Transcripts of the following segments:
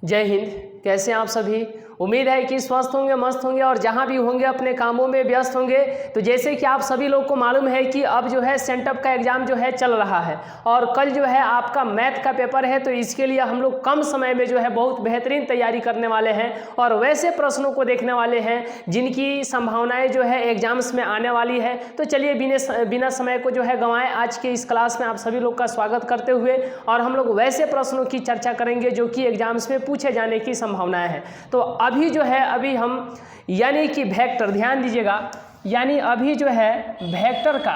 जय हिंद। कैसे हैं आप सभी? उम्मीद है कि स्वस्थ होंगे, मस्त होंगे और जहां भी होंगे अपने कामों में व्यस्त होंगे। तो जैसे कि आप सभी लोग को मालूम है कि अब जो है सेंटअप का एग्ज़ाम जो है चल रहा है और कल जो है आपका मैथ का पेपर है। तो इसके लिए हम लोग कम समय में जो है बहुत बेहतरीन तैयारी करने वाले हैं और वैसे प्रश्नों को देखने वाले हैं जिनकी संभावनाएँ जो है एग्जाम्स में आने वाली है। तो चलिए बिना समय को जो है गंवाए आज के इस क्लास में आप सभी लोग का स्वागत करते हुए और हम लोग वैसे प्रश्नों की चर्चा करेंगे जो कि एग्जाम्स में पूछे जाने की संभावनाएं हैं। तो अभी जो है अभी हम यानी कि वेक्टर, ध्यान दीजिएगा, यानी अभी जो है वेक्टर का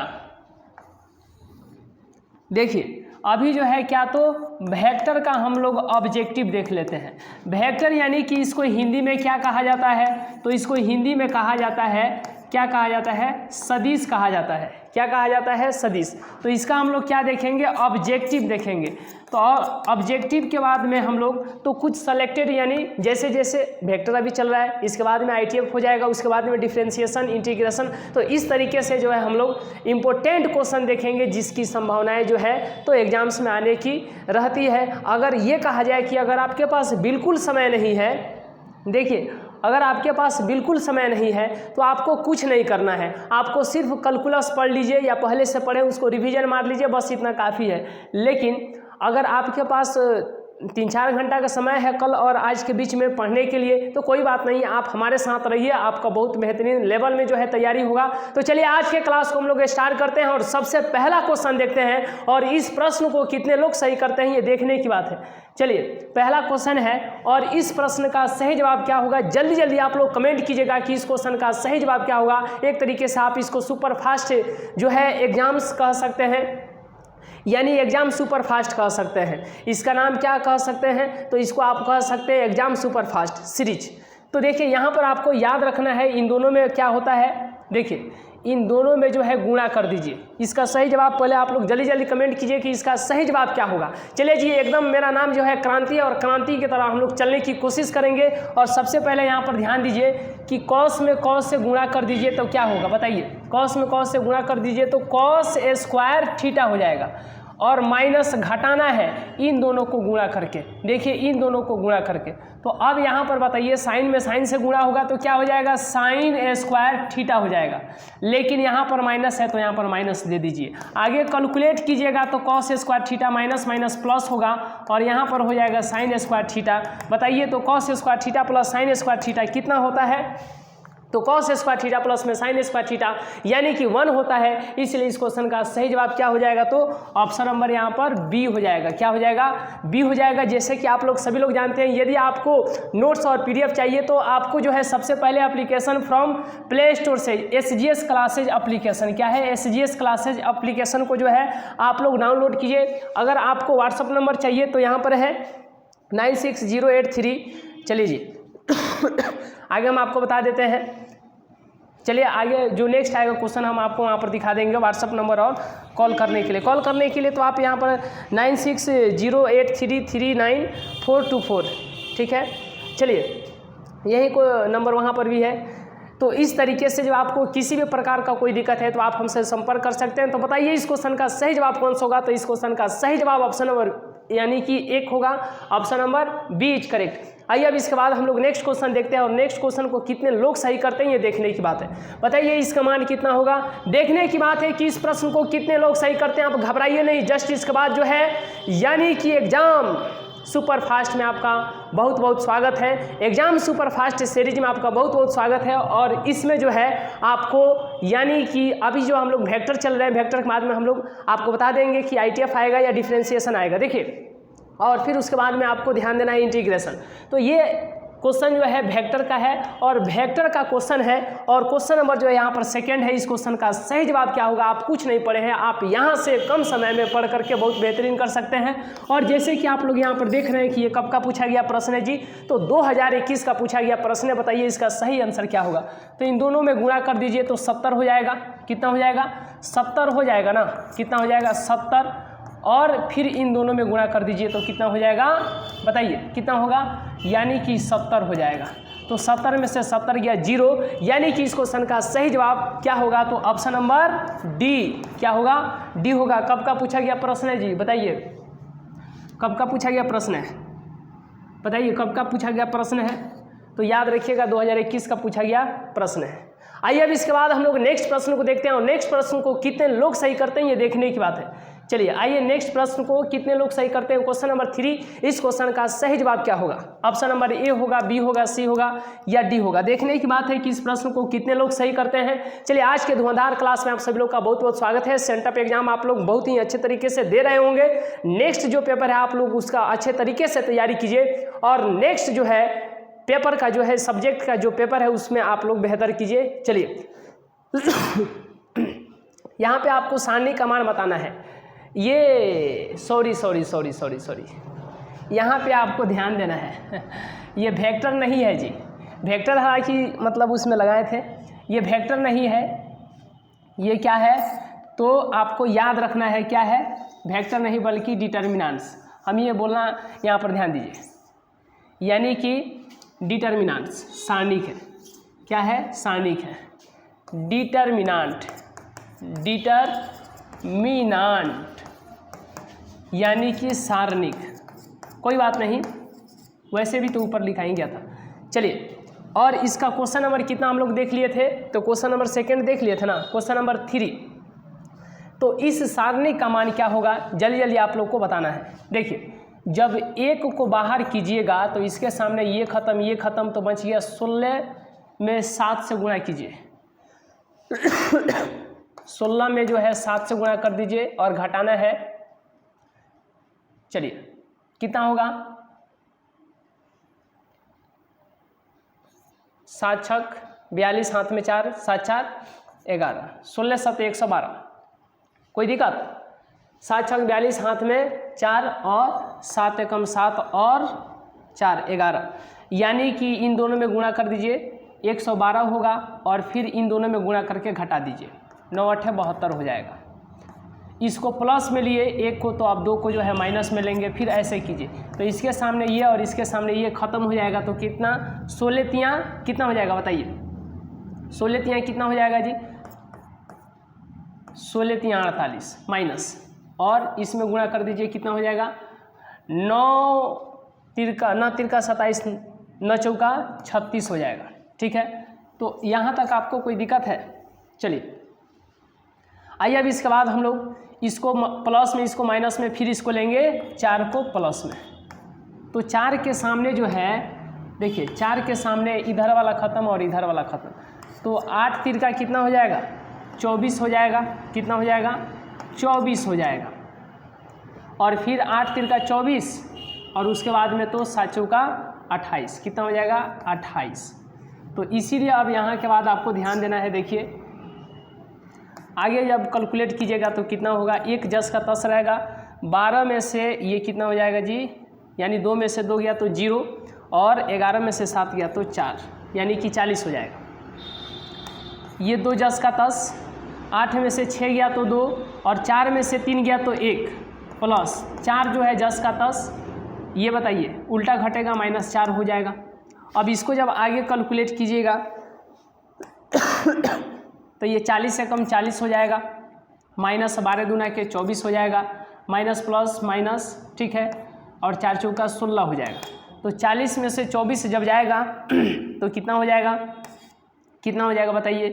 देखिए, अभी जो है क्या तो वेक्टर का हम लोग ऑब्जेक्टिव देख लेते हैं। वेक्टर यानी कि इसको हिंदी में क्या कहा जाता है? तो इसको हिंदी में कहा जाता है, क्या कहा जाता है? सदिश कहा जाता है। क्या कहा जाता है? सदिश। तो इसका हम लोग क्या देखेंगे? ऑब्जेक्टिव देखेंगे। तो ऑब्जेक्टिव के बाद में हम लोग तो कुछ सेलेक्टेड, यानी जैसे जैसे वेक्टर अभी चल रहा है, इसके बाद में आईटीएफ हो जाएगा, उसके बाद में डिफरेंशिएशन, इंटीग्रेशन। तो इस तरीके से जो है हम लोग इम्पोर्टेंट क्वेश्चन देखेंगे जिसकी संभावनाएं जो है तो एग्जाम्स में आने की रहती है। अगर ये कहा जाए कि अगर आपके पास बिल्कुल समय नहीं है, देखिए अगर आपके पास बिल्कुल समय नहीं है तो आपको कुछ नहीं करना है, आपको सिर्फ कैलकुलस पढ़ लीजिए या पहले से पढ़े उसको रिवीजन मार लीजिए, बस इतना काफ़ी है। लेकिन अगर आपके पास 3-4 घंटा का समय है कल और आज के बीच में पढ़ने के लिए तो कोई बात नहीं, आप हमारे साथ रहिए, आपका बहुत बेहतरीन लेवल में जो है तैयारी होगा। तो चलिए आज के क्लास को हम लोग स्टार्ट करते हैं और सबसे पहला क्वेश्चन देखते हैं और इस प्रश्न को कितने लोग सही करते हैं ये देखने की बात है। चलिए पहला क्वेश्चन है और इस प्रश्न का सही जवाब क्या होगा? जल्दी जल्दी आप लोग कमेंट कीजिएगा कि इस क्वेश्चन का सही जवाब क्या होगा। एक तरीके से आप इसको सुपर फास्ट जो है एग्जाम्स कह सकते हैं, यानी एग्जाम सुपर फास्ट कह सकते हैं। इसका नाम क्या कह सकते हैं? तो इसको आप कह सकते हैं एग्जाम सुपर फास्ट सीरीज। तो देखिए यहाँ पर आपको याद रखना है इन दोनों में क्या होता है। देखिए इन दोनों में जो है गुणा कर दीजिए। इसका सही जवाब पहले आप लोग जल्दी जल्दी कमेंट कीजिए कि इसका सही जवाब क्या होगा। चलिए जी, एकदम मेरा नाम जो है क्रांति है और क्रांति की तरह हम लोग चलने की कोशिश करेंगे। और सबसे पहले यहाँ पर ध्यान दीजिए कि कॉस में कॉस से गुणा कर दीजिए तो क्या होगा बताइए? कॉस में कॉस से गुणा कर दीजिए तो कॉस स्क्वायर थीटा हो जाएगा और माइनस घटाना है इन दोनों को गुणा करके। देखिए इन दोनों को गुणा करके, तो अब यहाँ पर बताइए साइन में साइन से गुणा होगा तो क्या हो जाएगा? साइन स्क्वायर थीटा हो जाएगा। लेकिन यहाँ पर माइनस है तो यहाँ पर माइनस दे दीजिए। आगे कैलकुलेट कीजिएगा तो cos square theta minus minus plus होगा और यहाँ पर हो जाएगा साइन स्क्वायर थीटा। बताइए तो cos square theta plus sine square theta कितना होता है? तो कॉस स्क्वायर थीटा प्लस में साइन स्क्वायर थीटा यानी कि 1 होता है। इसलिए इस क्वेश्चन का सही जवाब क्या हो जाएगा? तो ऑप्शन नंबर यहाँ पर बी हो जाएगा। क्या हो जाएगा? बी हो जाएगा। जैसे कि आप लोग सभी लोग जानते हैं, यदि आपको नोट्स और पीडीएफ चाहिए तो आपको जो है सबसे पहले एप्लीकेशन फ्रॉम प्ले स्टोर से SGS क्लासेज एप्लीकेशन, क्या है? SGS क्लासेज एप्लीकेशन को जो है आप लोग डाउनलोड कीजिए। अगर आपको व्हाट्सअप नंबर चाहिए तो यहाँ पर है 96083। चलिए जी आगे हम आपको बता देते हैं। चलिए आगे जो नेक्स्ट आएगा क्वेश्चन हम आपको वहाँ पर दिखा देंगे व्हाट्सअप नंबर और कॉल करने के लिए। कॉल करने के लिए तो आप यहाँ पर 9608339424, ठीक है। चलिए यही को नंबर वहाँ पर भी है। तो इस तरीके से जब आपको किसी भी प्रकार का कोई दिक्कत है तो आप हमसे संपर्क कर सकते हैं। तो बताइए इस क्वेश्चन का सही जवाब कौन सा होगा? तो इस क्वेश्चन का सही जवाब ऑप्शन नंबर यानी कि 1 होगा। Option number B is correct. आइए अब इसके बाद हम लोग नेक्स्ट क्वेश्चन देखते हैं और नेक्स्ट क्वेश्चन को कितने लोग सही करते हैं ये देखने की बात है। बताइए इसका मान कितना होगा? देखने की बात है कि इस प्रश्न को कितने लोग सही करते हैं। आप घबराइए नहीं, जस्ट इसके बाद जो है यानी कि एग्जाम सुपर फास्ट में आपका बहुत बहुत स्वागत है। एग्जाम सुपर फास्ट सीरीज में आपका बहुत बहुत स्वागत है और इसमें जो है आपको यानी कि अभी जो हम लोग वेक्टर चल रहे हैं, वेक्टर के बाद में हम लोग आपको बता देंगे कि आईटीएफ आएगा या डिफरेंशिएशन आएगा। देखिए और फिर उसके बाद में आपको ध्यान देना है इंटीग्रेशन। तो ये क्वेश्चन जो है वेक्टर का है और वेक्टर का क्वेश्चन है और क्वेश्चन नंबर जो है यहाँ पर सेकंड है। इस क्वेश्चन का सही जवाब क्या होगा? आप कुछ नहीं पढ़े हैं, आप यहाँ से कम समय में पढ़ करके बहुत बेहतरीन कर सकते हैं। और जैसे कि आप लोग यहाँ पर देख रहे हैं कि ये कब का पूछा गया प्रश्न है जी? तो 2021 का पूछा गया प्रश्न है। बताइए इसका सही आंसर क्या होगा? तो इन दोनों में गुणा कर दीजिए तो 70 हो जाएगा। कितना हो जाएगा? 70 हो जाएगा ना। कितना हो जाएगा? 70। और फिर इन दोनों में गुणा कर दीजिए तो कितना हो जाएगा? बताइए कितना होगा? यानी कि 70 हो जाएगा। तो 70 में से 70 गया 0, यानी कि इस क्वेश्चन का सही जवाब क्या होगा? तो ऑप्शन नंबर डी। क्या होगा? डी होगा। कब का पूछा गया प्रश्न है जी? बताइए कब का पूछा गया प्रश्न है? बताइए कब का पूछा गया प्रश्न है, तो याद रखिएगा 2021 का पूछा गया प्रश्न है। आइए अब इसके बाद हम लोग नेक्स्ट प्रश्न को देखते हैं, और नेक्स्ट प्रश्न को कितने लोग सही करते हैं ये देखने की बात है। चलिए आइए नेक्स्ट प्रश्न को कितने लोग सही करते हैं, क्वेश्चन नंबर 3। इस क्वेश्चन का सही जवाब क्या होगा? ऑप्शन नंबर ए होगा, बी होगा, सी होगा या डी होगा। देखने की बात है कि इस प्रश्न को कितने लोग सही करते हैं। चलिए आज के धुआंधार क्लास में आप सभी लोग का बहुत बहुत स्वागत है। सेंटअप एग्जाम आप लोग बहुत ही अच्छे तरीके से दे रहे होंगे। नेक्स्ट जो पेपर है आप लोग उसका अच्छे तरीके से तैयारी कीजिए, और नेक्स्ट जो है पेपर का जो है सब्जेक्ट का जो पेपर है उसमें आप लोग बेहतर कीजिए। चलिए यहाँ पे आपको सारणी का मान बताना है। ये सॉरी यहाँ पे आपको ध्यान देना है ये वेक्टर नहीं है जी। वेक्टर हालांकि मतलब उसमें लगाए थे, ये वेक्टर नहीं है। ये क्या है तो आपको याद रखना है, क्या है? वेक्टर नहीं बल्कि डिटर्मिनेंट्स। हम ये बोलना यहाँ पर ध्यान दीजिए, यानी कि डिटर्मिनेंट्स सारणिक है। क्या है? सारणिक है। डिटर्मिनेंट यानी कि सारणिक। कोई बात नहीं, वैसे भी तो ऊपर लिखा ही गया था। चलिए, और इसका क्वेश्चन नंबर कितना हम लोग देख लिए थे, तो क्वेश्चन नंबर 2 देख लिए थे ना, क्वेश्चन नंबर 3। तो इस सारणिक का मान क्या होगा जल्दी जल्दी आप लोग को बताना है। देखिए जब 1 को बाहर कीजिएगा तो इसके सामने ये खत्म तो बच गया 16 में 7 से गुणा कीजिए 16 में जो है 7 से गुणा कर दीजिए और घटाना है। चलिए कितना होगा? 7 छक 42, हाथ में 4, 7 4 11, 16 7 112। कोई दिक्कत? 7 छक 42, हाथ में 4 और 7 एकम 7 और 4 11, यानी कि इन दोनों में गुणा कर दीजिए 112 होगा, और फिर इन दोनों में गुणा करके घटा दीजिए 9 8 72 हो जाएगा। इसको प्लस में लिए 1 को, तो आप 2 को जो है माइनस में लेंगे, फिर ऐसे कीजिए तो इसके सामने ये और इसके सामने ये खत्म हो जाएगा। तो कितना? 16 तियाँ कितना हो जाएगा बताइए? 16 तियाँ कितना हो जाएगा जी? 16 तियाँ 48 माइनस, और इसमें गुणा कर दीजिए कितना हो जाएगा? 9 तिरका 27, 9 चौका 36 हो जाएगा। ठीक है, तो यहाँ तक आपको कोई दिक्कत है? चलिए आइए अब इसके बाद हम लोग इसको प्लस में, इसको माइनस में, फिर इसको लेंगे 4 को प्लस में। तो 4 के सामने जो है देखिए 4 के सामने इधर वाला ख़त्म और इधर वाला ख़त्म, तो 8 तिरका कितना हो जाएगा? 24 हो जाएगा। कितना हो जाएगा? 24 हो जाएगा। और फिर 8 तिरका 24, और उसके बाद में तो 7 चौका 28, कितना हो जाएगा? 28। तो इसीलिए अब यहाँ के बाद आपको ध्यान देना है। देखिए आगे जब कैलकुलेट कीजिएगा तो कितना होगा? 1 10 का 10 रहेगा, 12 में से ये कितना हो जाएगा जी? यानी 2 में से 2 गया तो 0, और 11 में से 7 गया तो 4, यानी कि 40 हो जाएगा। ये 2 10 का 10, 8 में से 6 गया तो 2, और 4 में से 3 गया तो 1, प्लस 4 जो है 10 का 10। ये बताइए उल्टा घटेगा, -4 हो जाएगा। अब इसको जब आगे कैलकुलेट कीजिएगा तो ये 40 से कम 40 हो जाएगा, -12 दूना के 24 हो जाएगा, माइनस प्लस माइनस, ठीक है, और 4 चौका 16 हो जाएगा। तो 40 में से 24 जब जाएगा तो कितना हो जाएगा? कितना हो जाएगा बताइए?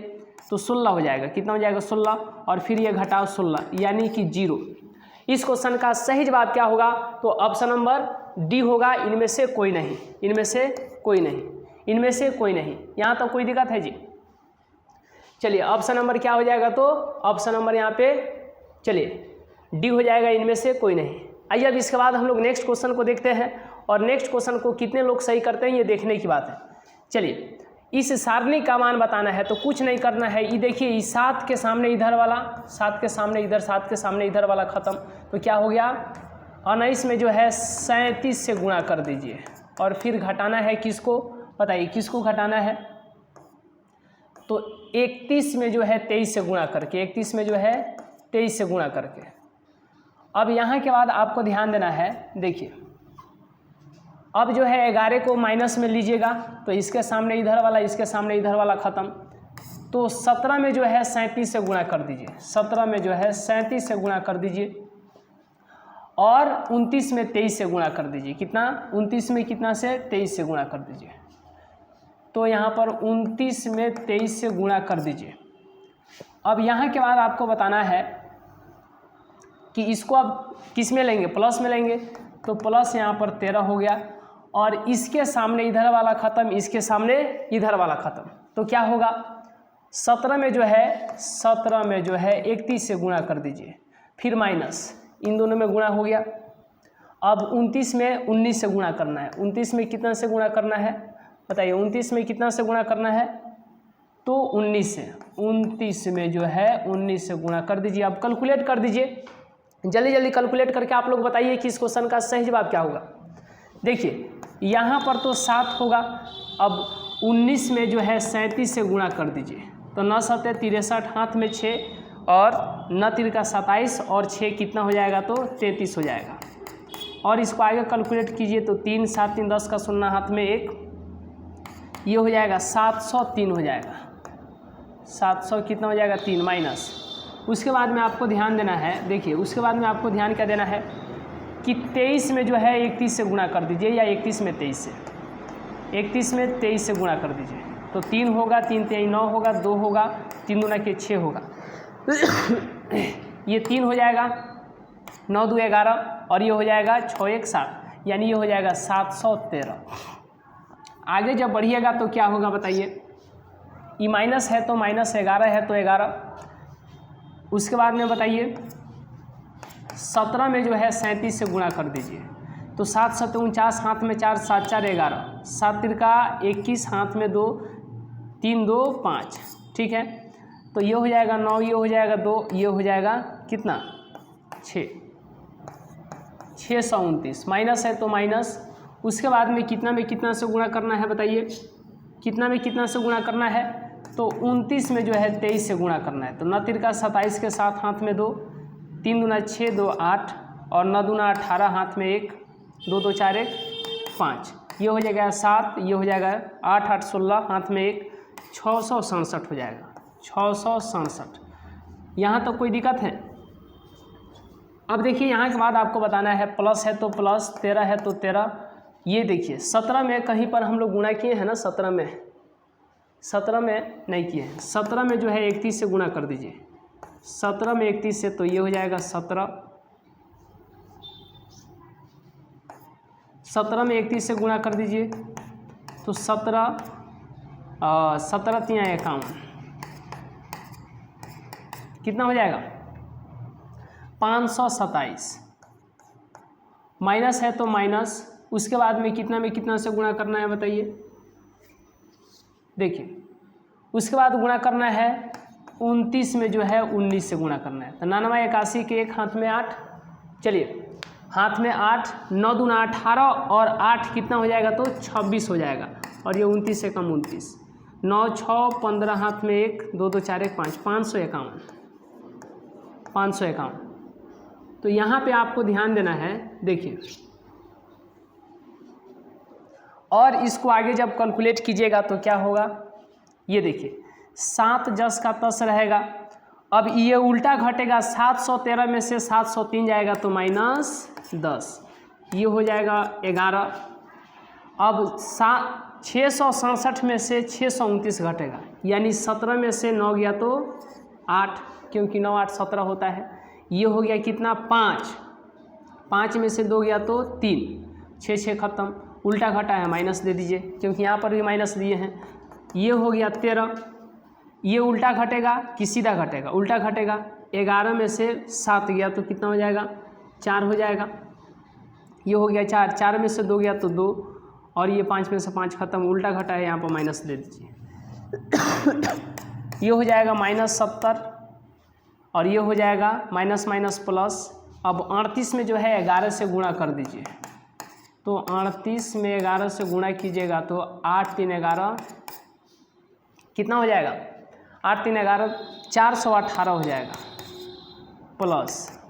तो 16 हो जाएगा। कितना हो जाएगा? 16, और फिर ये घटाओ 16, यानी कि 0। इस क्वेश्चन का सही जवाब क्या होगा? तो ऑप्शन नंबर डी होगा, इनमें से कोई नहीं, इनमें से कोई नहीं, इनमें से कोई नहीं। यहाँ तो कोई दिक्कत है जी? चलिए ऑप्शन नंबर क्या हो जाएगा? तो ऑप्शन नंबर यहाँ पे चलिए डी हो जाएगा, इनमें से कोई नहीं। आइए अब इसके बाद हम लोग नेक्स्ट क्वेश्चन को देखते हैं, और नेक्स्ट क्वेश्चन को कितने लोग सही करते हैं ये देखने की बात है। चलिए इस सारणी का मान बताना है, तो कुछ नहीं करना है। ये देखिए 7 के सामने इधर वाला, 7 के सामने इधर, 7 के सामने इधर वाला ख़त्म, तो क्या हो गया? 19 में जो है 37 से गुणा कर दीजिए, और फिर घटाना है किसको? बताइए किसको घटाना है? तो 31 में जो है 23 से गुणा करके, 31 में जो है 23 से गुणा करके। अब यहाँ के बाद आपको ध्यान देना है। देखिए अब जो है 11 को माइनस में लीजिएगा, तो इसके सामने इधर वाला, इसके सामने इधर वाला ख़त्म, तो 17 में जो है 37 से गुणा कर दीजिए, 17 में जो है 37 से गुणा कर दीजिए, और 29 में 23 से गुणा कर दीजिए। कितना? 29 में कितना से? 23 से गुणा कर दीजिए। तो यहाँ पर 29 में 23 से गुणा कर दीजिए। अब यहाँ के बाद आपको बताना है कि इसको अब किस में लेंगे? प्लस में लेंगे। तो प्लस यहाँ पर 13 हो गया और इसके सामने इधर वाला ख़त्म, इसके सामने इधर वाला ख़त्म। तो क्या होगा? 17 में जो है 31 से गुणा कर दीजिए, फिर माइनस, इन दोनों में गुणा हो गया। अब 29 में 19 से गुणा करना है। 29 में कितना से गुणा करना है बताइए? 29 में कितना से गुणा करना है? तो 19 से। 29 में जो है 19 से गुणा कर दीजिए। अब कैलकुलेट कर दीजिए, जल्दी जल्दी कैलकुलेट करके आप लोग बताइए कि इस क्वेश्चन का सही जवाब क्या होगा। देखिए यहाँ पर तो 7 होगा। अब 19 में जो है 37 से गुणा कर दीजिए। तो 9 7 63, हाथ में 6 और 9 3 का 27 और 6 कितना हो जाएगा? तो 33 हो जाएगा। और इसको आगे कैलकुलेट कीजिए तो 3 7 3 10 का 0, हाथ में 1, ये हो जाएगा 703 हो जाएगा। 700 कितना हो जाएगा? 3 माइनस। उसके बाद में आपको ध्यान देना है, देखिए उसके बाद में आपको ध्यान क्या देना है कि 23 में जो है 31 से गुणा कर दीजिए, या 31 में 23 से, 31 में 23 से गुणा कर दीजिए। तो 3 होगा, 3 3 9 होगा, 2 होगा, 3 दूना के 6 होगा। ये 3 हो जाएगा, 9 2 11 और ये हो जाएगा 6 1 7, यानी ये हो जाएगा 713। आगे जब बढ़िएगा तो क्या होगा बताइए? ई माइनस है तो माइनस, 11 है तो 11। उसके बाद में बताइए 17 में जो है 37 से गुणा कर दीजिए। तो 7 7 49, हाथ में 4 7 4 11, 7 3 का 21, हाथ में 2 3 2 5, ठीक है। तो ये हो जाएगा 9, ये हो जाएगा 2, ये हो जाएगा कितना? 6, 629। माइनस है तो माइनस। उसके बाद में कितना से गुणा करना है बताइए? कितना में कितना से गुणा करना है? तो 29 में जो है 23 से गुणा करना है। तो 9 3 का 27 के साथ, हाथ में 2, 3 दूना 6 2 8 और 9 दूना 18, हाथ में 1, 2 2 4 1 5, ये हो जाएगा 7, ये हो जाएगा 8 8 16, हाथ में 1, 667 हो जाएगा। 667। यहाँ तक कोई दिक्कत है? अब देखिए यहाँ के बाद आपको बताना है, प्लस है तो प्लस, 13 है तो 13। ये देखिए 17 में कहीं पर हम लोग गुणा किए हैं ना, 17 में नहीं किए हैं। 17 में जो है 31 से गुणा कर दीजिए। 17 में 31 से, तो ये हो जाएगा 17। 17 में 31 से गुणा कर दीजिए तो 17 3 51, कितना हो जाएगा? 527। माइनस है तो माइनस। उसके बाद में कितना से गुणा करना है बताइए? देखिए उसके बाद गुणा करना है 29 में जो है 19 से गुणा करना है। तो 99 81 के 1, हाथ में 8, चलिए हाथ में 8, 9 दूना 18 और 8 कितना हो जाएगा? तो 26 हो जाएगा। और ये 29 से कम 29, 9 6 15, हाथ में 1, 2 2 4 1 5, 551। तो यहाँ पे आपको ध्यान देना है, देखिए और इसको आगे जब कैलकुलेट कीजिएगा तो क्या होगा? ये देखिए 7 10 का 10 रहेगा। अब ये उल्टा घटेगा, 713 में से 703 जाएगा तो -10, ये हो जाएगा 11। अब 667 में से 629 घटेगा, यानी 17 में से 9 गया तो 8, क्योंकि 9 8 17 होता है। ये हो गया कितना? 5, 5 में से 2 गया तो 3, 6 6 खत्म। उल्टा घटा है, माइनस दे दीजिए, क्योंकि यहाँ पर भी माइनस दिए हैं। ये हो गया 13। ये उल्टा घटेगा कि सीधा घटेगा? उल्टा घटेगा। 11 में से 7 गया तो कितना हो जाएगा? 4 हो जाएगा। ये हो गया 4, 4 में से 2 गया तो 2 और ये 5 में से 5 खत्म। उल्टा घटा है, यहाँ पर माइनस दे दीजिए। ये हो जाएगा -70 और ये हो जाएगा माइनस माइनस प्लस। अब 38 में जो है 11 से गुणा कर दीजिए। तो 38 में 11 से गुणा कीजिएगा तो 8 3 11 कितना हो जाएगा? 8 3 11 418 हो जाएगा, प्लस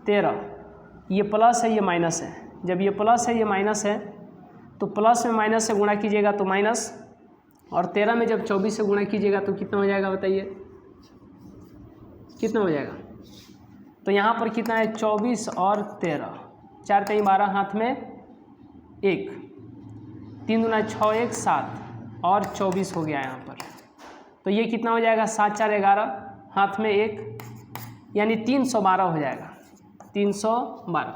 13। ये प्लस है, ये माइनस है। जब ये प्लस है, ये माइनस है, तो प्लस में माइनस से गुणा कीजिएगा तो माइनस, और 13 में जब 24 से गुणा कीजिएगा तो कितना हो जाएगा बताइए? कितना हो जाएगा? तो यहाँ पर कितना है? 24 और 13, 4 3 12 हाथ में 1, 3 दूना 6 1 7 और 24 हो गया यहाँ पर। तो ये कितना हो जाएगा 7 4 11 हाथ में 1, यानी 312 हो जाएगा, 312।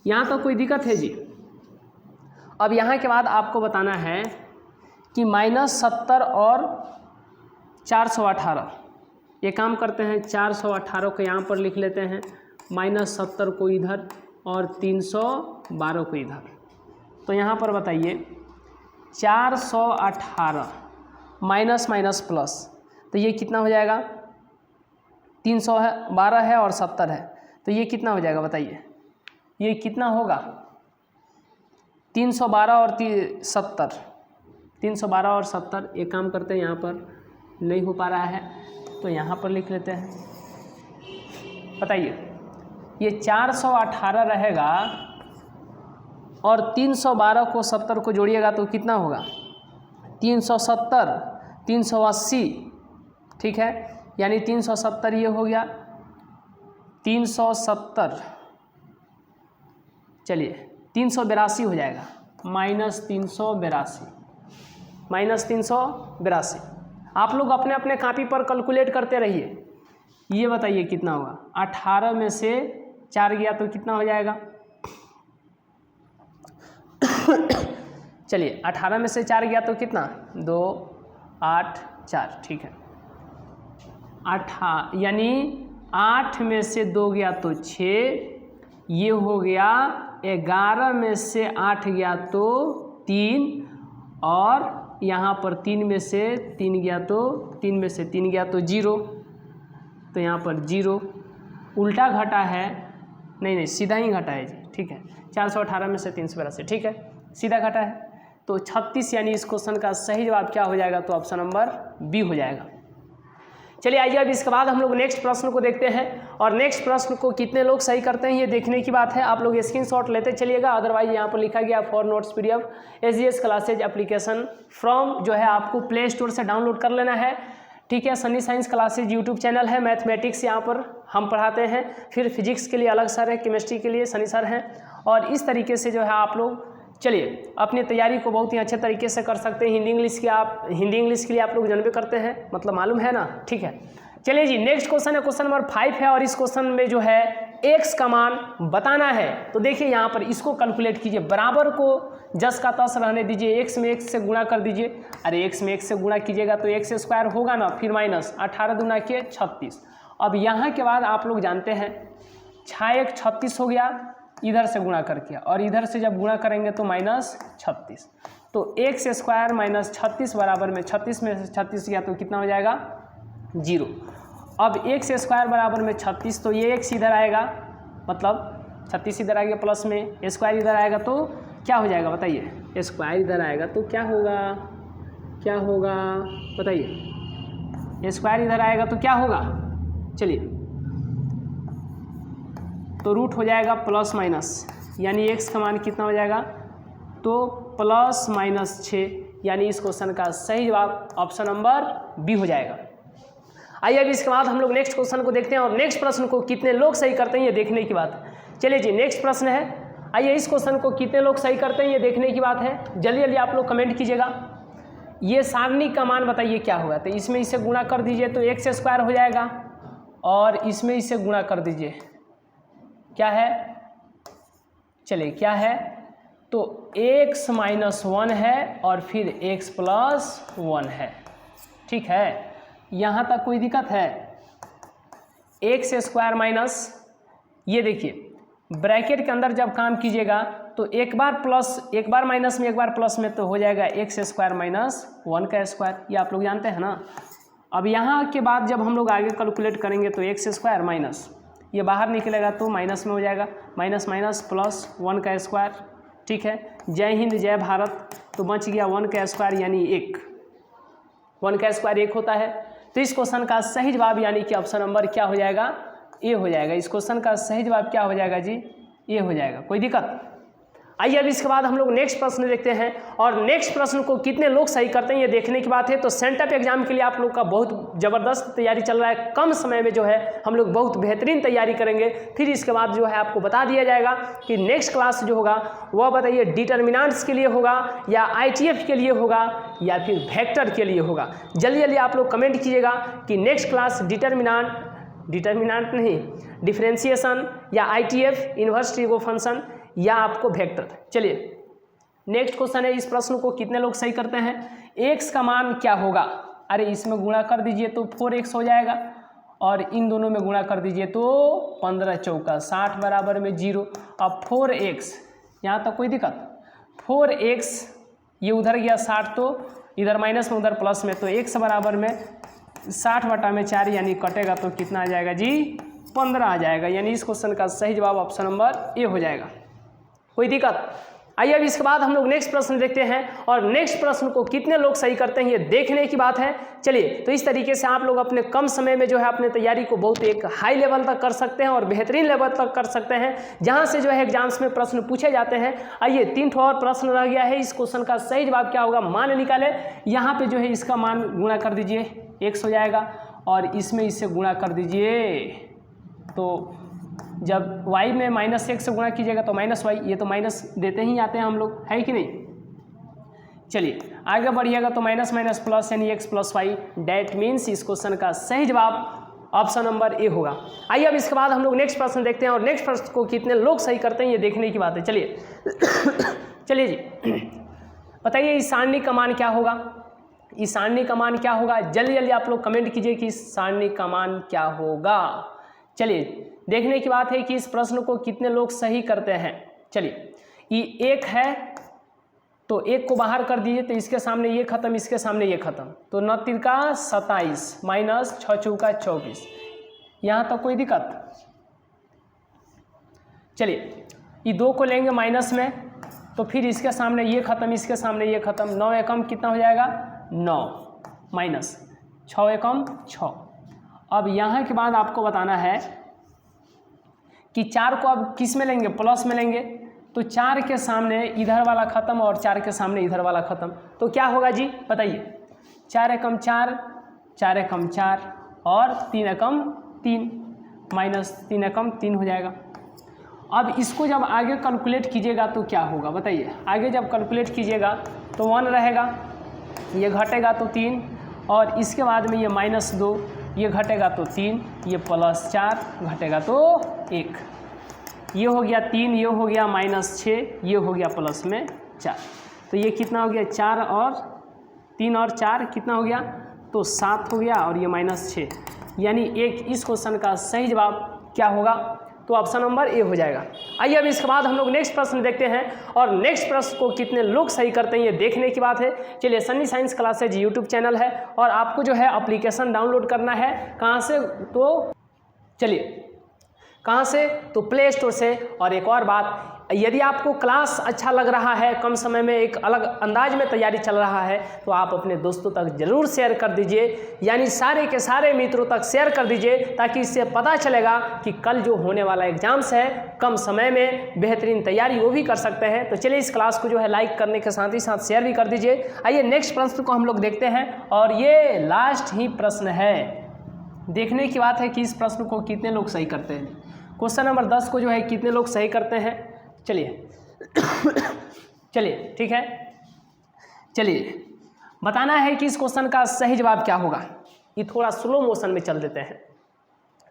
यहाँ तो कोई दिक्कत है जी। अब यहाँ के बाद आपको बताना है कि -70 और 418, ये काम करते हैं, 418 को यहाँ पर लिख लेते हैं, -70 को इधर और 312 को इधर। तो यहाँ पर बताइए 418 माइनस माइनस प्लस, तो ये कितना हो जाएगा, 312 है और 70 है, तो ये कितना हो जाएगा बताइए, ये कितना होगा 312 और 70, 312 और 70। एक काम करते हैं, यहाँ पर नहीं हो पा रहा है तो यहाँ पर लिख लेते हैं। बताइए ये 418 रहेगा और 312 को 70 को जोड़िएगा तो कितना होगा 370, 380, ठीक है, यानी 370 ये हो गया 370, चलिए 382 हो जाएगा, -382, -382। आप लोग अपने अपने कॉपी पर कैलकुलेट करते रहिए। ये बताइए कितना होगा, 18 में से 4 गया तो कितना हो जाएगा चलिए 18 में से 4 गया तो कितना 2 8 4, ठीक है, 8 यानी 8 में से 2 गया तो 6, ये हो गया 11 में से 8 गया तो 3, और यहाँ पर 3 में से 3 गया तो 3 में से 3 गया तो 0, तो यहाँ पर 0 उल्टा घटा है, नहीं सीधा ही घटा है जी, ठीक है, 418 में से 382, ठीक है, सीधा घटा है। तो 36 यानी इस क्वेश्चन का सही जवाब क्या हो जाएगा, तो ऑप्शन नंबर बी हो जाएगा। चलिए आइए अब इसके बाद हम लोग नेक्स्ट प्रश्न को देखते हैं, और नेक्स्ट प्रश्न को कितने लोग सही करते हैं ये देखने की बात है। आप लोग स्क्रीनशॉट लेते चलिएगा, अदरवाइज यहाँ पर लिखा गया for notes PDF SGS classes application from, जो है आपको प्ले स्टोर से डाउनलोड कर लेना है, ठीक है। Sunny science classes YouTube channel है, मैथमेटिक्स यहाँ पर हम पढ़ाते हैं, फिर फिजिक्स के लिए अलग सर है, केमिस्ट्री के लिए सनी सर हैं, और इस तरीके से जो है आप लोग चलिए अपनी तैयारी को बहुत ही अच्छे तरीके से कर सकते हैं। हिंदी इंग्लिश के लिए आप लोग जानबे करते हैं, मतलब मालूम है ना, ठीक है। चलिए जी नेक्स्ट क्वेश्चन है, क्वेश्चन नंबर 5 है, और इस क्वेश्चन में जो है x का मान बताना है। तो देखिए यहाँ पर इसको कैलकुलेट कीजिए, बराबर को जस का तस रहने दीजिए, x में x से गुणा कर दीजिए, अरे x में x से गुणा कीजिएगा तो x स्क्वायर होगा ना, फिर माइनस 18 दूना के 36। अब यहाँ के बाद आप लोग जानते हैं 6 1 36 हो गया, इधर से गुणा करके, और इधर से जब गुणा करेंगे तो -36, तो x स्क्वायर माइनस 36 बराबर में 36 में से 36 गया तो कितना हो जाएगा 0। अब x स्क्वायर बराबर में 36, तो ये x इधर आएगा, मतलब 36 इधर आ गया प्लस में, स्क्वायर इधर आएगा तो क्या हो जाएगा बताइए, स्क्वायर इधर आएगा तो क्या होगा बताइए, स्क्वायर इधर आएगा तो क्या होगा, चलिए तो रूट हो जाएगा प्लस माइनस, यानी x का मान कितना हो जाएगा, तो +-6, यानी इस क्वेश्चन का सही जवाब ऑप्शन नंबर बी हो जाएगा। आइए अब इसके बाद हम लोग नेक्स्ट क्वेश्चन को देखते हैं, और नेक्स्ट प्रश्न को कितने लोग सही करते हैं ये देखने की बात है। चलिए जी नेक्स्ट प्रश्न है, आइए इस क्वेश्चन को कितने लोग सही करते हैं ये देखने की बात है। जल्दी जल्दी आप लोग कमेंट कीजिएगा। ये सारणी का मान बताइए क्या होगा, तो इसमें इसे गुणा कर दीजिए तो x स्क्वायर हो जाएगा, और इसमें इसे गुणा कर दीजिए, क्या है, चलिए क्या है, तो x - 1 है और फिर x + 1 है, ठीक है। यहाँ तक कोई दिक्कत है, x स्क्वायर माइनस, ये देखिए ब्रैकेट के अंदर जब काम कीजिएगा तो एक बार प्लस, एक बार माइनस में, एक बार प्लस में, तो हो जाएगा x स्क्वायर माइनस 1 का स्क्वायर, ये आप लोग जानते हैं ना। अब यहाँ के बाद जब हम लोग आगे कैलकुलेट करेंगे तो x स्क्वायर माइनस, ये बाहर निकलेगा तो माइनस में हो जाएगा, माइनस माइनस +1 का स्क्वायर, ठीक है। जय हिंद जय भारत, तो बच गया 1 का स्क्वायर यानी 1, 1 का स्क्वायर 1 होता है। तो इस क्वेश्चन का सही जवाब यानी कि ऑप्शन नंबर क्या हो जाएगा, ए हो जाएगा। इस क्वेश्चन का सही जवाब क्या हो जाएगा जी, ए हो जाएगा। कोई दिक्कत? आइए अब इसके बाद हम लोग नेक्स्ट प्रश्न देखते हैं, और नेक्स्ट प्रश्न को कितने लोग सही करते हैं ये देखने की बात है। तो सेंटअप एग्जाम के लिए आप लोग का बहुत ज़बरदस्त तैयारी चल रहा है, कम समय में जो है हम लोग बहुत बेहतरीन तैयारी करेंगे। फिर इसके बाद जो है आपको बता दिया जाएगा कि नेक्स्ट क्लास जो होगा वह बताइए डिटर्मिनेंट्स के लिए होगा या ITF के लिए होगा या फिर वेक्टर के लिए होगा। जल्दी जल्दी आप लोग कमेंट कीजिएगा कि नेक्स्ट क्लास डिटर्मिनेंट नहीं, डिफरेंशिएशन या ITF इन्वर्स ट्रीगो फंक्शन या आपको वेक्टर। चलिए नेक्स्ट क्वेश्चन है, इस प्रश्न को कितने लोग सही करते हैं। x का मान क्या होगा। अरे इसमें गुणा कर दीजिए तो 4x हो जाएगा, और इन दोनों में गुणा कर दीजिए तो 15 चौका 60 बराबर में 0। अब 4x, यहाँ तक कोई दिक्कत। 4x ये उधर गया 60, तो इधर माइनस में उधर प्लस में, तो x बराबर में 60/4 यानी कटेगा तो कितना आ जाएगा जी 15 आ जाएगा। यानी इस क्वेश्चन का सही जवाब ऑप्शन नंबर ए हो जाएगा। कोई दिक्कत। आइए अब इसके बाद हम लोग नेक्स्ट प्रश्न देखते हैं, और नेक्स्ट प्रश्न को कितने लोग सही करते हैं ये देखने की बात है। चलिए तो इस तरीके से आप लोग अपने कम समय में जो है अपने तैयारी को बहुत एक हाई लेवल तक कर सकते हैं और बेहतरीन लेवल तक कर सकते हैं, जहां से जो है एग्जाम्स में प्रश्न पूछे जाते हैं। आइए 3 और प्रश्न रह गया है, इस क्वेश्चन का सही जवाब क्या होगा मान निकाले। यहाँ पे जो है इसका मान गुणा कर दीजिए x हो जाएगा, और इसमें इससे गुणा कर दीजिए, तो जब y में -x से गुणा कीजिएगा तो -y, ये तो माइनस देते ही आते हैं हम लोग, है कि नहीं। चलिए आगे बढ़िएगा तो माइनस माइनस प्लस यानी x + y, डैट मीन्स इस क्वेश्चन का सही जवाब ऑप्शन नंबर ए होगा। आइए अब इसके बाद हम लोग नेक्स्ट प्रश्न देखते हैं, और नेक्स्ट प्रश्न को कितने लोग सही करते हैं ये देखने की बात है। चलिए चलिए जी बताइए इस सारणी का मान क्या होगा। इस सारणी का मान क्या होगा, जल्दी जल्दी आप लोग कमेंट कीजिए कि इस सारणी का मान क्या होगा। चलिए देखने की बात है कि इस प्रश्न को कितने लोग सही करते हैं। चलिए ये 1 है तो 1 को बाहर कर दीजिए, तो इसके सामने ये खत्म, इसके सामने ये खत्म, तो 9 तिरका 27 माइनस 6 चौका 24। यहाँ तक कोई दिक्कत। चलिए ये 2 को लेंगे माइनस में, तो फिर इसके सामने ये खत्म, इसके सामने ये खत्म, 9 एकम कितना हो जाएगा 9 माइनस 6 एकम 6। अब यहाँ के बाद आपको बताना है कि 4 को अब किस में लेंगे, प्लस में लेंगे, तो 4 के सामने इधर वाला ख़त्म और 4 के सामने इधर वाला ख़त्म, तो क्या होगा जी बताइए। 4 एकम 4, 4 एकम 4 और 3 एकम 3 माइनस 3 एकम 3 हो जाएगा। अब इसको जब आगे कैलकुलेट कीजिएगा तो क्या होगा बताइए। आगे जब कैलकुलेट कीजिएगा तो 1 रहेगा, ये घटेगा तो 3, और इसके बाद में ये -2, ये घटेगा तो 3, ये +4 घटेगा तो 1, ये हो गया 3, ये हो गया -6, ये हो गया प्लस में 4, तो ये कितना हो गया 4 और 3 और 4 कितना हो गया तो 7 हो गया, और ये -6 यानी 1। इस क्वेश्चन का सही जवाब क्या होगा तो ऑप्शन नंबर ए हो जाएगा। आइए अब इसके बाद हम लोग नेक्स्ट प्रश्न देखते हैं, और नेक्स्ट प्रश्न को कितने लोग सही करते हैं ये देखने की बात है। चलिए Sunny science classes YouTube channel है, और आपको जो है एप्लीकेशन डाउनलोड करना है कहाँ से, तो चलिए कहाँ से, तो प्ले स्टोर से। और एक और बात, यदि आपको क्लास अच्छा लग रहा है, कम समय में एक अलग अंदाज में तैयारी चल रहा है, तो आप अपने दोस्तों तक ज़रूर शेयर कर दीजिए, यानी सारे के सारे मित्रों तक शेयर कर दीजिए, ताकि इससे पता चलेगा कि कल जो होने वाला एग्जाम्स है कम समय में बेहतरीन तैयारी वो भी कर सकते हैं। तो चलिए इस क्लास को जो है लाइक करने के साथ ही साथ शेयर भी कर दीजिए। आइए नेक्स्ट प्रश्न को हम लोग देखते हैं, और ये लास्ट ही प्रश्न है। देखने की बात है कि इस प्रश्न को कितने लोग सही करते हैं। क्वेश्चन नंबर 10 को जो है कितने लोग सही करते हैं। चलिए चलिए ठीक है, चलिए बताना है कि इस क्वेश्चन का सही जवाब क्या होगा। ये थोड़ा स्लो मोशन में चल देते हैं,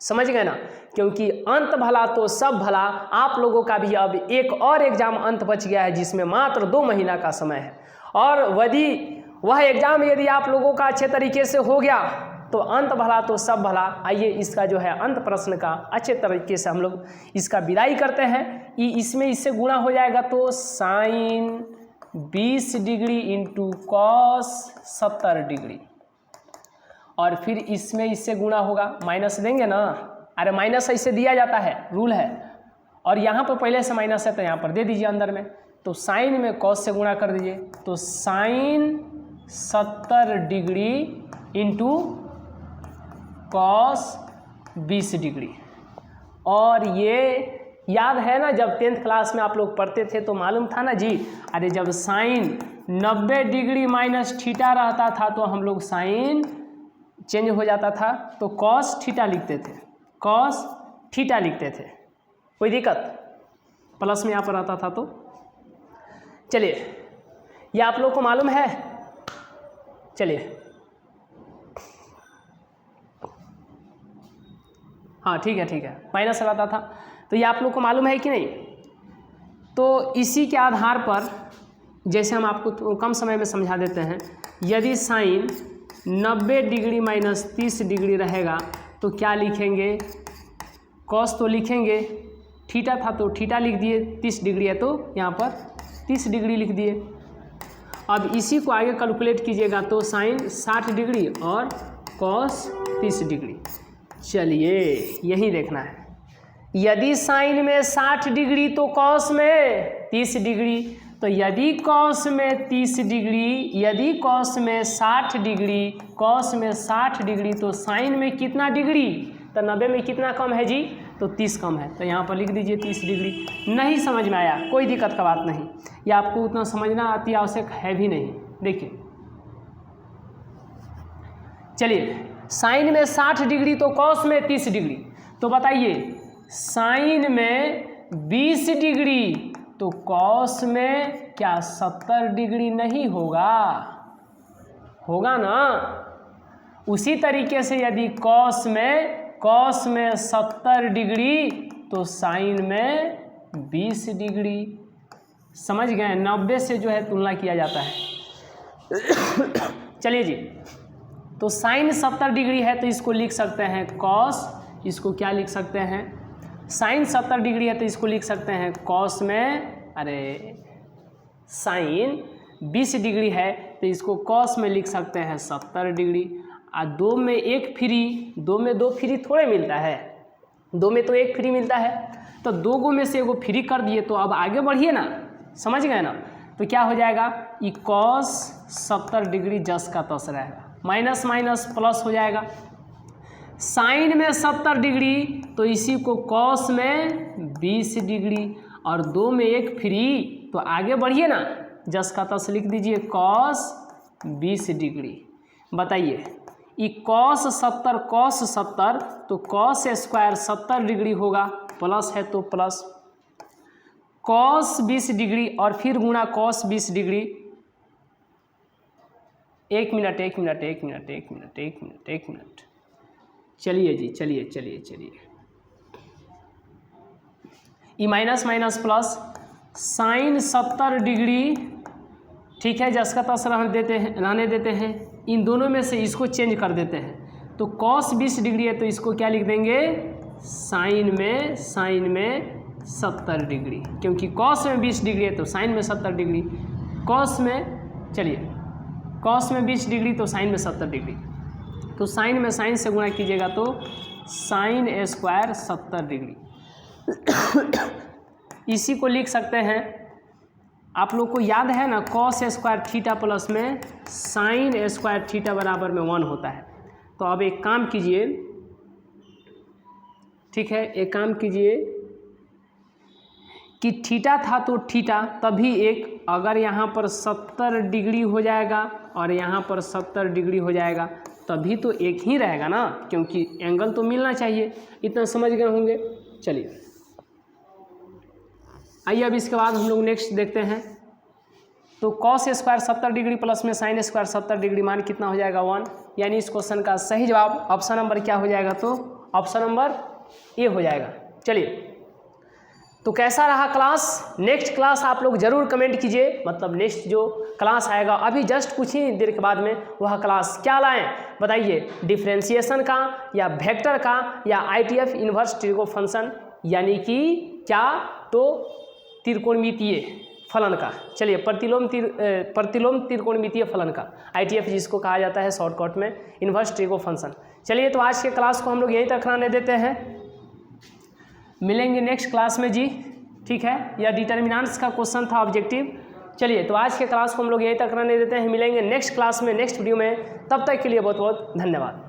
समझ गए ना, क्योंकि अंत भला तो सब भला। आप लोगों का भी अब एक और एग्जाम अंत बच गया है, जिसमें मात्र 2 महीना का समय है, और यदि वह एग्जाम यदि आप लोगों का अच्छे तरीके से हो गया तो अंत भला तो सब भला। आइए इसका जो है अंत प्रश्न का अच्छे तरीके से हम लोग इसका विदाई करते हैं। इसमें इससे गुणा हो जाएगा तो sine 20 degree into cos 70 degree, और फिर इसमें इससे गुणा होगा, माइनस देंगे ना, अरे माइनस ऐसे दिया जाता है, रूल है, और यहाँ पर पहले से माइनस है तो यहाँ पर दे दीजिए अंदर में, तो साइन में कॉस से गुणा कर दीजिए, तो sine 70 degree into cos 20 degree, और ये याद है ना, जब 10th क्लास में आप लोग पढ़ते थे तो मालूम था ना जी। अरे जब साइन 90 डिग्री माइनस थीटा रहता था तो हम लोग साइन चेंज हो जाता था तो कॉस थीटा लिखते थे, कॉस थीटा लिखते थे। कोई दिक्कत? प्लस में यहाँ पर आता था तो चलिए, ये आप लोग को मालूम है। चलिए हाँ ठीक है, माइनस रहता था तो ये आप लोग को मालूम है कि नहीं। तो इसी के आधार पर जैसे हम आपको कम समय में समझा देते हैं, यदि साइन 90 डिग्री माइनस 30 डिग्री रहेगा तो क्या लिखेंगे, कॉस तो लिखेंगे, थीटा था तो थीटा लिख दिए, 30 डिग्री है तो यहाँ पर 30 डिग्री लिख दिए। अब इसी को आगे कैलकुलेट कीजिएगा तो साइन 60 डिग्री और कॉस 30 डिग्री। चलिए यही देखना है, यदि साइन में 60 डिग्री तो कॉस में 30 डिग्री, तो यदि कॉस में 30 डिग्री, यदि कॉस में 60 डिग्री, कॉस में 60 डिग्री तो साइन में कितना डिग्री, तो 90 में कितना कम है जी, तो 30 कम है, तो यहाँ पर लिख दीजिए 30 डिग्री। नहीं समझ में आया, कोई दिक्कत का बात नहीं, ये आपको उतना समझना अति आवश्यक है भी नहीं। देखिए चलिए, साइन में 60 डिग्री तो कॉस में 30 डिग्री, तो बताइए साइन में 20 डिग्री तो कॉस में क्या 70 डिग्री नहीं होगा, होगा ना। उसी तरीके से यदि कॉस में 70 डिग्री तो साइन में 20 डिग्री। समझ गए, 90 से जो है तुलना किया जाता है। चलिए जी, तो साइन 70 डिग्री है तो इसको लिख सकते हैं कॉस, इसको क्या लिख सकते हैं, साइन 70 डिग्री है तो इसको लिख सकते हैं कॉस में, अरे साइन 20 डिग्री है तो इसको कॉस में लिख सकते हैं 70 डिग्री। और 2 में 1 फ्री, 2 में 2 फ्री थोड़े मिलता है, 2 में तो 1 फ्री मिलता है, तो 2 गो में से एगो फ्री कर दिए तो अब आगे बढ़िए ना, समझ गए ना। तो क्या हो जाएगा, ये कॉस 70 डिग्री जस का तस रहेगा, माइनस माइनस प्लस हो जाएगा। साइन में 70 डिग्री तो इसी को कॉस में 20 डिग्री और 2 में 1 फ्री, तो आगे बढ़िए ना, जस का तस लिख दीजिए कॉस 20 डिग्री। बताइए ये कॉस 70 तो कॉस स्क्वायर 70 डिग्री होगा, प्लस है तो प्लस, कॉस 20 डिग्री और फिर गुणा कॉस 20 डिग्री। एक मिनट, चलिए जी, चलिए ये minus minus plus, sine 70 degree, ठीक है, जस का तस रहने देते हैं, इन दोनों में से इसको चेंज कर देते हैं, तो कॉस 20 डिग्री है तो इसको क्या लिख देंगे, साइन में 70 डिग्री, क्योंकि कॉस में 20 डिग्री है तो साइन में 70 डिग्री, कॉस में, चलिए कॉस में 20 डिग्री तो साइन में 70 डिग्री, तो साइन में साइन से गुणा कीजिएगा तो साइन स्क्वायर 70 डिग्री। इसी को लिख सकते हैं, आप लोग को याद है ना, कॉस स्क्वायर थीटा प्लस में साइन स्क्वायर थीटा बराबर में 1 होता है। तो अब एक काम कीजिए, ठीक है, एक काम कीजिए कि थीटा था तो थीटा तभी एक, अगर यहाँ पर 70 डिग्री हो जाएगा और यहाँ पर 70 डिग्री हो जाएगा तभी तो एक ही रहेगा ना, क्योंकि एंगल तो मिलना चाहिए। इतना समझ गए होंगे। चलिए आइए अब इसके बाद हम लोग नेक्स्ट देखते हैं। तो कॉस स्क्वायर 70 डिग्री प्लस में साइन स्क्वायर 70 डिग्री, मान कितना हो जाएगा 1, यानी इस क्वेश्चन का सही जवाब ऑप्शन नंबर क्या हो जाएगा, तो ऑप्शन नंबर ए हो जाएगा। चलिए, तो कैसा रहा क्लास, नेक्स्ट क्लास आप लोग ज़रूर कमेंट कीजिए, मतलब नेक्स्ट जो क्लास आएगा अभी जस्ट कुछ ही देर के बाद में, वह क्लास क्या लाएं बताइए, डिफ्रेंशिएशन का या वेक्टर का या ITF इन्वर्स ट्रिगो फंक्शन, यानी कि क्या, तो त्रिकोणमितीय फलन का। चलिए प्रतिलोम त्रिकोणमितीय फलन का, ITF जिसको कहा जाता है शॉर्टकट में इन्वर्स ट्रिगो फंक्शन। चलिए तो आज के क्लास को हम लोग यहीं तक रहने देते हैं, मिलेंगे नेक्स्ट क्लास में जी, ठीक है। यह डिटर्मिनेंट्स का क्वेश्चन था ऑब्जेक्टिव। चलिए तो आज के क्लास को हम लोग यहीं तक रहने देते हैं, मिलेंगे नेक्स्ट क्लास में, नेक्स्ट वीडियो में, तब तक के लिए बहुत बहुत धन्यवाद।